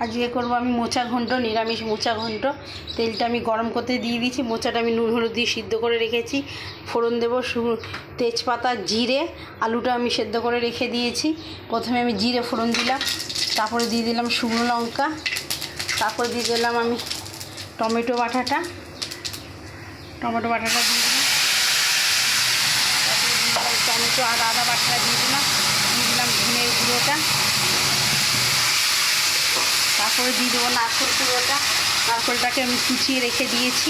আজকে করবো আমি মোচা ঘন্ট, নিরামিষ মোচা ঘন্ট। তেলটা আমি গরম করতে দিয়ে দিয়েছি। মোচাটা আমি নুন হলুদ দিয়ে সিদ্ধ করে রেখেছি। ফোড়ন দেবো তেজপাতা, জিরে, আলুটা আমি সেদ্ধ করে রেখে দিয়েছি। প্রথমে আমি জিরে ফোড়ন দিলাম, তারপরে দিয়ে দিলাম শুকনো লঙ্কা, তারপরে দিয়ে দিলাম আমি টমেটো বাটাটা দিয়ে দিলাম। তারপরে দিয়ে দিলাম টমেটো আর আদা বাটাটা দিয়ে দিলাম ধনের গুঁড়োটা। তারপরে দিয়ে দেবো নারকেল কুড়োটা। নারকেলটাকে আমি কুচিয়ে রেখে দিয়েছি,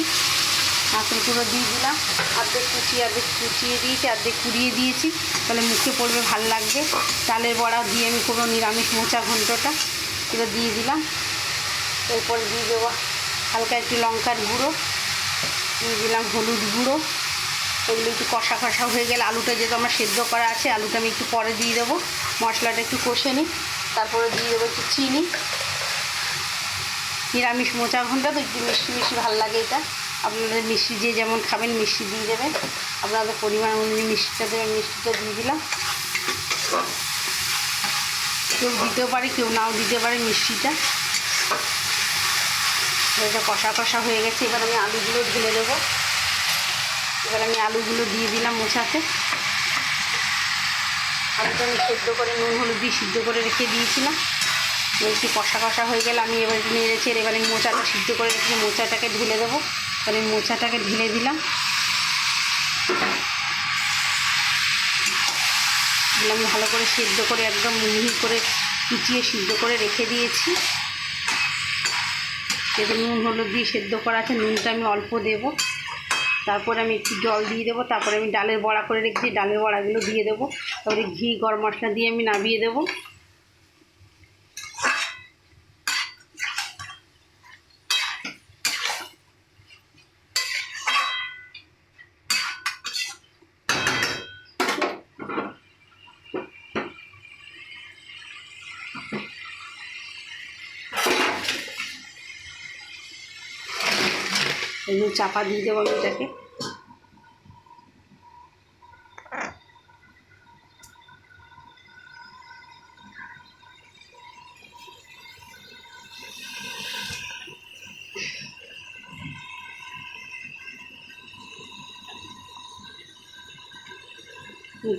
নারকেল কুড়ো দিয়ে দিলাম। অর্ধেক কুচিয়ে দিয়েছি, অর্ধেক কুড়িয়ে দিয়েছি, তাহলে মুখে পড়বে ভাল লাগবে। চালের বড়া দিয়ে আমি করবো নিরামিষ মোচা ঘন্টটা, এটা দিয়ে দিলাম। এরপরে দিয়ে দেবো হালকা একটু লঙ্কার গুঁড়ো, দিয়ে দিলাম হলুদ গুঁড়ো। এগুলো একটু কষা কষা হয়ে গেলে, আলুটা যেহেতু আমার সেদ্ধ করা আছে, আলুটা আমি একটু পরে দিয়ে দেবো। মশলাটা একটু কষে নিই, তারপরে দিয়ে দেবো একটু চিনি। নিরামিষ মোচা ঘন্টা তো একটু মিষ্টি মিষ্টি ভালো লাগে। এটা আপনাদের মিষ্টি যে যেমন খাবেন মিষ্টি দিয়ে দেবেন, আপনাদের পরিমাণ অনুযায়ী মিষ্টিটা দেবেন। মিষ্টিটা দিয়ে দিলাম। কেউ দিতেও পারে, কেউ নাও দিতে পারে মিষ্টিটা। এটা কষা কষা হয়ে গেছে। এবার আমি আলুগুলো ঢেলে দেবো। এবার আমি আলুগুলো দিয়ে দিলাম মোচাতে। আলুটা আমি সেদ্ধ করে নুন হলুদ দিয়ে সিদ্ধ করে রেখে দিয়েছিলাম। একটু কষা কষা হয়ে গেলে আমি এবার নেড়েছি। এবার আমি মোচাটা সিদ্ধ করে রেখে মোচাটাকে ঢেলে দেবো। এবার আমি মোচাটাকে ঢেলে দিলাম। আমি ভালো করে সিদ্ধ করে একদম মিহি করে কুচিয়ে সিদ্ধ করে রেখে দিয়েছি। যেহেতু নুন হলুদ দিয়ে সেদ্ধ করা আছে, নুনটা আমি অল্প দেব। তারপরে আমি একটু জল দিয়ে দেবো। তারপরে আমি ডালের বড়া করে রেখেছি, ডালের বড়াগুলো দিয়ে দেবো। তারপরে ঘি গরম মশলা দিয়ে আমি নামিয়ে দেবো। এগুলো চাপা দিয়ে দেবো আমি এটাকে।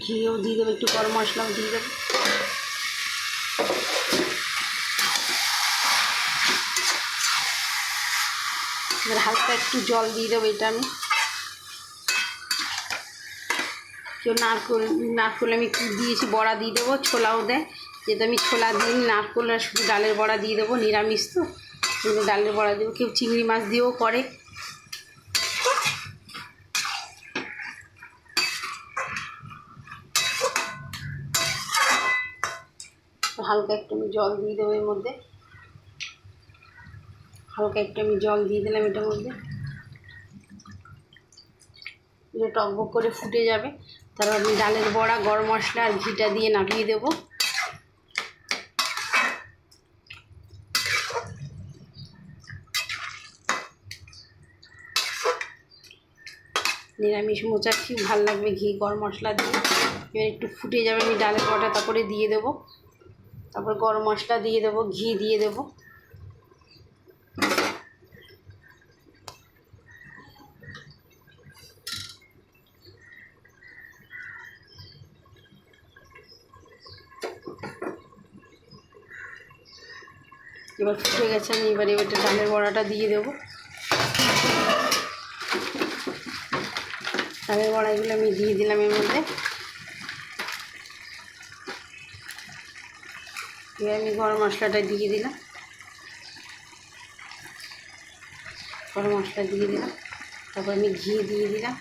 ঘিও দিয়ে দেবো, একটু গরম মশলাও দিয়ে দেবো। এবার হালকা একটু জল দিয়ে দেবো। এটা আমি কেউ নারকেল আমি দিয়েছি, বড়া দিয়ে দেবো। ছোলাও দেয়, যেহেতু আমি ছোলা দিই, নারকেল আর শুধু ডালের বড়া দিয়ে দেবো। নিরামিষ তো, কিন্তু ডালের বড়া দেবো। কেউ চিংড়ি মাছ দিয়েও করে। হালকা একটু আমি জল দিয়ে দেবো এর মধ্যে। হালকা একটু আমি জল দিয়ে দিলাম এটার মধ্যে। এটা টকবক করে ফুটে যাবে। তারপর আমি ডালের বড়া, গরম মশলা আর ঘিটা দিয়ে নামিয়ে দেবো। নিরামিষ মোচা খুব ভালো লাগবে ঘি গরম মশলা দিয়ে। এবার একটু ফুটে যাবে, আমি ডালের বড়া তারপরে দিয়ে দেবো। তারপর গরম মশলা দিয়ে দেবো, ঘি দিয়ে দেবো। এবার ফুটে গেছে, আমি এবারে ডালের বড়াটা দিয়ে দেবো। ডালের বড়াগুলো আমি দিয়ে দিলাম এর মধ্যে। এবার আমি গরম মশলাটা দিয়ে দিলাম। গরম মশলা দিয়ে দিলাম। তারপর আমি ঘি দিয়ে দিলাম,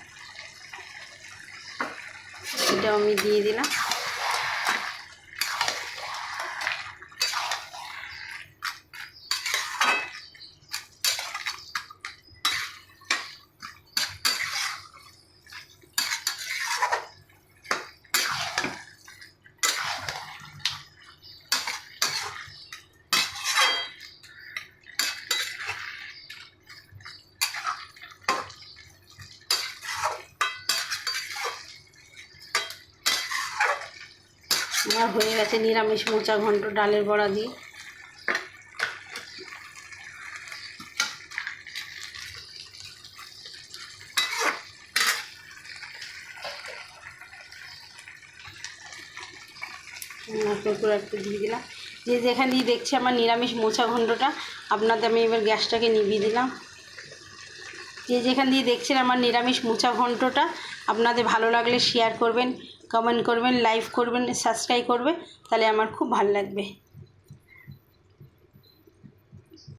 এটাও আমি দিয়ে দিলাম। আমার হয়ে গেছে নিরামিষ মোচা ঘন্ট ডালের বড়া দিয়ে। নারকেল কুড়ো একটু দিয়ে দিলাম। যে যেখান দিয়ে দেখছি আমার নিরামিষ মোচা ঘণ্টটা, আপনাদের আমি এবার গ্যাসটাকে নিভিয়ে দিলাম। যে যেখান দিয়ে দেখছেন আমার নিরামিষ মোচা ঘণ্টটা, আপনাদের ভালো লাগলে শেয়ার করবেন, কমেন্ট করবেন, লাইক করবেন, সাবস্ক্রাইব করবে, তাহলে আমার খুব ভালো লাগবে।